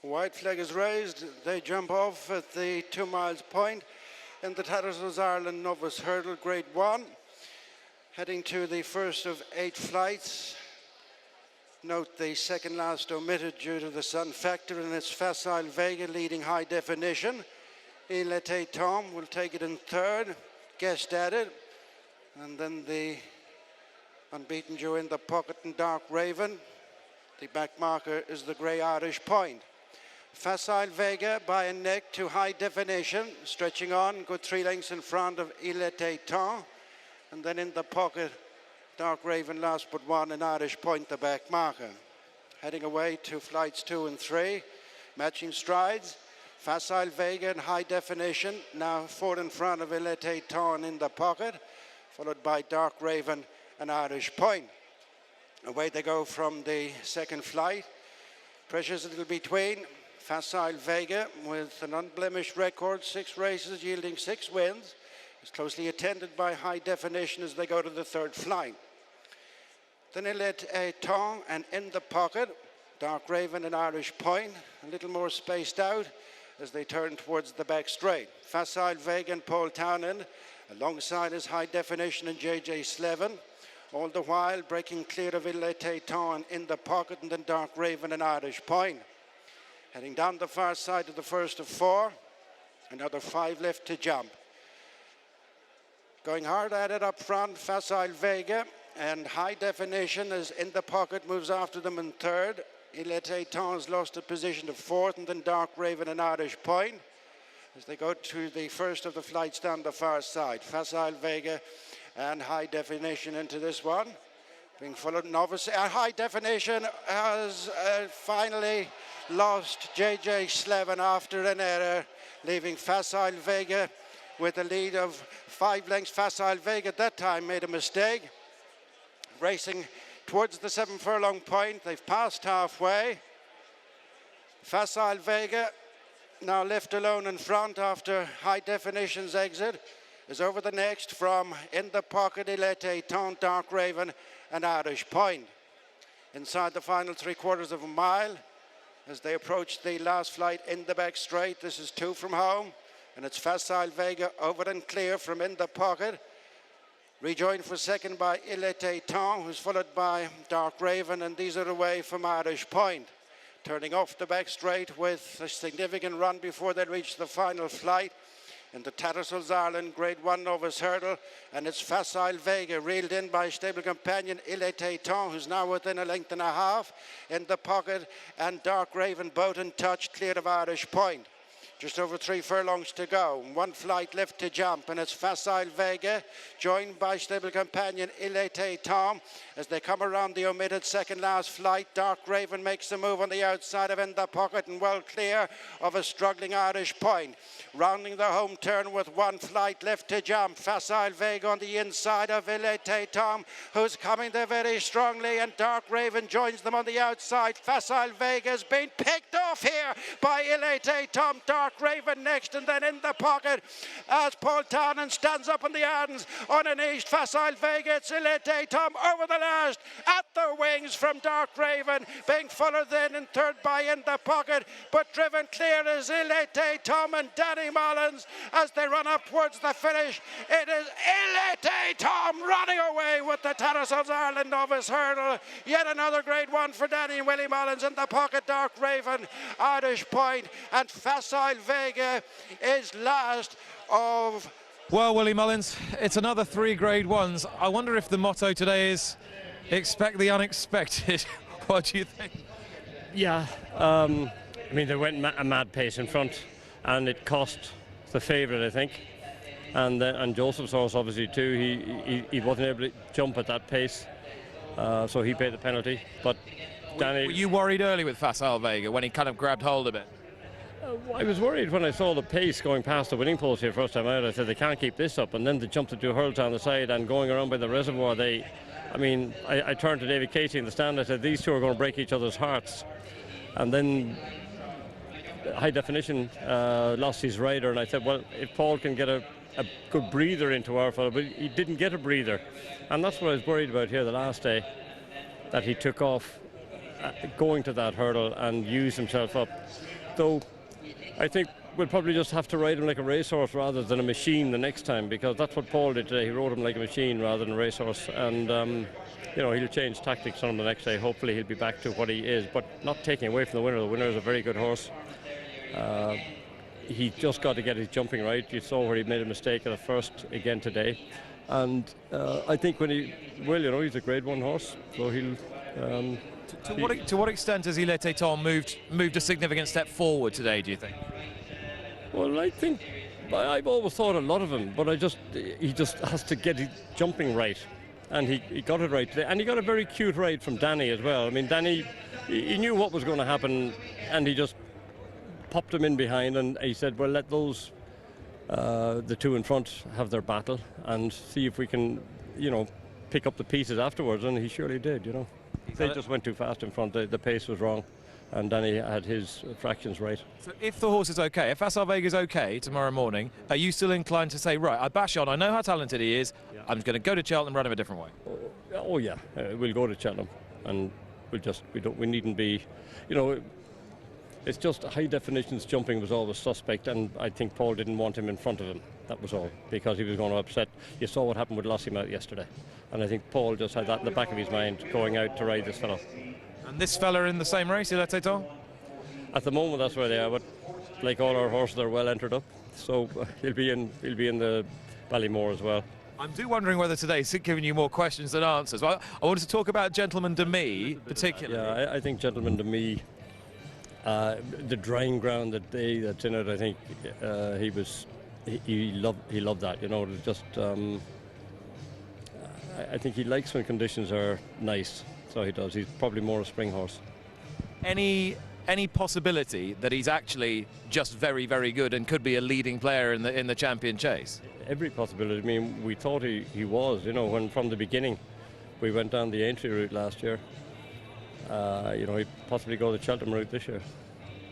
White flag is raised. They jump off at the 2 miles point in the Tattersalls Ireland Novice Hurdle, Grade 1. Heading to the first of 8 flights. Note the second last omitted due to the sun factor, and it's Facile Vega leading high definition. IL ETAIT TEMPS will take it in third, guessed at it. And then the unbeaten Joe in the pocket and Dark Raven. The back marker is the grey Irish Point. Facile Vega by a neck to high definition, stretching on, good 3 lengths in front of IL ETAIT TEMPS. And then in the pocket, Dark Raven last but one, and Irish Point the back marker. Heading away to flights 2 and 3, matching strides. Facile Vega in high definition, now 4 in front of IL ETAIT TEMPS in the pocket, followed by Dark Raven and Irish Point. Away they go from the second flight. Pressure's a little between. Facile Vega with an unblemished record, 6 races yielding 6 wins. Is closely attended by high definition as they go to the third flight. Then IL ETAIT TEMPS, and in the pocket, Dark Raven and Irish Point, a little more spaced out as they turn towards the back straight. Facile Vega and Paul Townend, alongside his high definition and JJ Slevin, all the while breaking clear of IL ETAIT TEMPS in the pocket, and then Dark Raven and Irish Point. Heading down the far side of the first of 4, another 5 left to jump. Going hard at it up front, Facile Vega, and high definition is in the pocket, moves after them in third. IL ETAIT TEMPS lost a position to 4th, and then Dark Raven and Irish Point as they go to the first of the flights down the far side. Facile Vega and high definition into this one, being followed novice. High definition has finally lost JJ Slevin after an error, leaving Facile Vega with a lead of 5 lengths. Facile Vega at that time made a mistake. Racing towards the 7 furlong point. They've passed halfway. Facile Vega, now left alone in front after high definition's exit, is over the next from in the pocket, IL ETAIT TEMPS, Dark Raven and Irish Point. Inside the final 3/4 of a mile as they approach the last flight in the back straight. This is 2 from home, and it's Facile Vega over and clear from in the pocket. Rejoined for second by IL ETAIT TEMPS, who's followed by Dark Raven, and these are away from Irish Point. Turning off the back straight with a significant run before they reach the final flight in the Tattersalls Ireland Grade 1 Novice Hurdle, and it's Facile Vega, reeled in by stable companion IL ETAIT TEMPS, who's now within a length and a half in the pocket, and Dark Raven boat and touch cleared of Irish Point. Just over 3 furlongs to go. 1 flight left to jump, and it's Facile Vega, joined by stable companion IL ETAIT TEMPS as they come around the omitted second last flight. Dark Raven makes a move on the outside of in the pocket and well clear of a struggling Irish Point. Rounding the home turn with 1 flight left to jump. Facile Vega on the inside of IL ETAIT TEMPS, who's coming there very strongly, and Dark Raven joins them on the outside. Facile Vega has been picked off here by IL ETAIT TEMPS. Dark Raven next, and then in the pocket as Paul Townend stands up on the ends underneath Facile Vega. It's IL ETAIT TEMPS over the last at the wings from Dark Raven, being followed then in third by in the pocket, but driven clear is IL ETAIT TEMPS and Danny Mullins as they run up towards the finish. It is IL ETAIT TEMPS running away with the Tattersalls Ireland Novice Hurdle. Yet another Grade 1 for Danny and Willie Mullins. In the pocket, Dark Raven, Irish Point, and Facile Vega is last of... Well, Willie Mullins, it's another 3 Grade 1s. I wonder if the motto today is expect the unexpected. What do you think? Yeah, I mean, they went a mad pace in front, and it cost the favourite, I think. And Joseph's horse, obviously, too. He wasn't able to jump at that pace, so he paid the penalty. But Danny... Were you worried early with Facile Vega when he kind of grabbed hold of it? I was worried when I saw the pace going past the winning post here first time out. I said they can't keep this up, and then they jumped to 2 hurls down the side and going around by the reservoir. I turned to David Casey in the stand. I said these 2 are going to break each other's hearts. And then High Definition lost his rider, and I said, well, if Paul can get a good breather into our fellow, but he didn't get a breather, and that's what I was worried about here the last day, that he took off going to that hurdle and use himself up. Though I think we'll probably just have to ride him like a racehorse rather than a machine the next time, because that's what Paul did today. He rode him like a machine rather than a racehorse, and you know, he'll change tactics on him the next day. Hopefully he'll be back to what he is, but not taking away from the winner. The winner is a very good horse. He just got to get his jumping right. You saw where he made a mistake at the first again today, and I think when well, you know, he's a Grade 1 horse, so he'll. To what extent has Il ETAIT TEMPS moved a significant step forward today, do you think? Well, I think I've always thought a lot of him, but he just has to get his jumping right, and he got it right today, and he got a very cute ride from Danny as well. I mean, Danny, he knew what was going to happen, and he just popped him in behind, and he said, well, let those the two in front have their battle and see if we can, you know, pick up the pieces afterwards, and he surely did, you know. They just went too fast in front. The pace was wrong, and Danny had his fractions right. So if the horse is okay, if Facile Vega is okay tomorrow morning, are you still inclined to say, right, I bash on, I know how talented he is, yeah, I'm going to go to Cheltenham and run him a different way? Oh yeah, we'll go to Cheltenham, and we needn't be, you know, it's just high definitions jumping was always suspect, and I think Paul didn't want him in front of him. That was all, because he was going to upset. You saw what happened with Lossiemouth yesterday, and I think Paul just had that in the back of his mind, going out to ride this fellow. And this fella in the same race, Il ETAIT TEMPS? At the moment, that's where they are, but like all our horses, are well entered up, so he'll be in the Ballymore as well. I'm wondering whether today's giving you more questions than answers. Well, I wanted to talk about Gentleman de Me, particularly. Yeah, I think Gentleman de Me, the drying ground that's in it, I think he loved that. You know, it was just I think he likes when conditions are nice, so he does. He's probably more a spring horse. Any possibility that he's actually just very, very good and could be a leading player in the champion chase? Every possibility. I mean, we thought he was, you know, when from the beginning we went down the entry route last year. You know, he'd possibly go the Cheltenham route this year.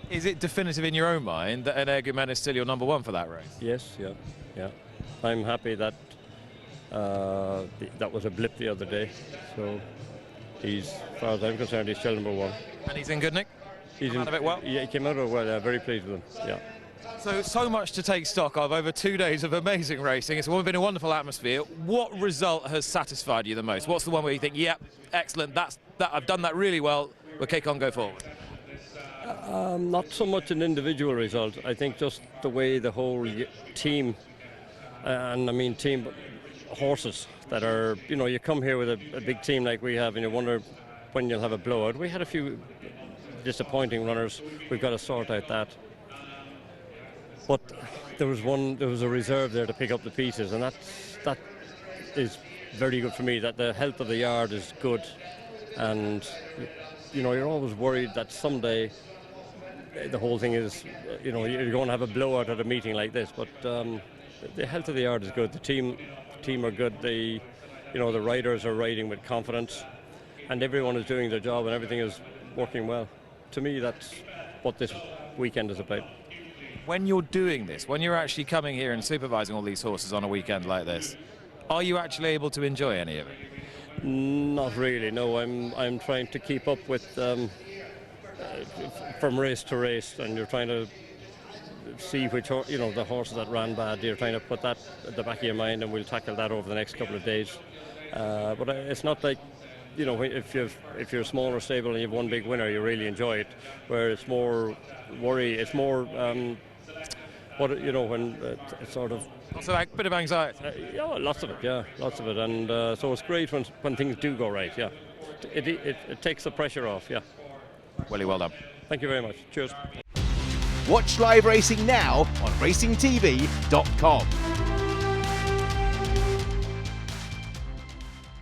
Is it definitive in your own mind that an Erguman is still your number one for that race? Yes, yeah. I'm happy that that was a blip the other day. So he's, as far as I'm concerned, he's still number one. And he's in good nick? He's out of it well? Yeah, he came out of it well. Yeah, very pleased with him. Yeah. So much to take stock of over 2 days of amazing racing. It's been a wonderful atmosphere. What result has satisfied you the most? What's the one where you think, yep, excellent, I've done that really well, we'll kick on, go forward? Not so much an individual result. I think just the way the whole team, and I mean team, but horses that are, you know, you come here with a big team like we have and you wonder when you'll have a blowout. We had a few disappointing runners. We've got to sort out that. But there was a reserve there to pick up the pieces, and that is very good for me, that the health of the yard is good. And, you know, you're always worried that someday the whole thing is, you know, you're going to have a blowout at a meeting like this. But the health of the yard is good. The team are good. You know, the riders are riding with confidence, and everyone is doing their job, and everything is working well. To me, that's what this weekend is about. When you're doing this, when you're actually coming here and supervising all these horses on a weekend like this, are you actually able to enjoy any of it? Not really, no. I'm trying to keep up with from race to race, and you're trying to see which, you know, the horses that ran bad. You're trying to put that at the back of your mind, and we'll tackle that over the next couple of days. But it's not like, you know, if you're a smaller stable and you have one big winner, you really enjoy it. Where it's more worry, it's more you know, when it's sort of also a bit of anxiety. Yeah, lots of it, and so it's great when things do go right. Yeah, it takes the pressure off. Yeah. Willie, well done. Thank you very much. Cheers. Watch live racing now on racingtv.com.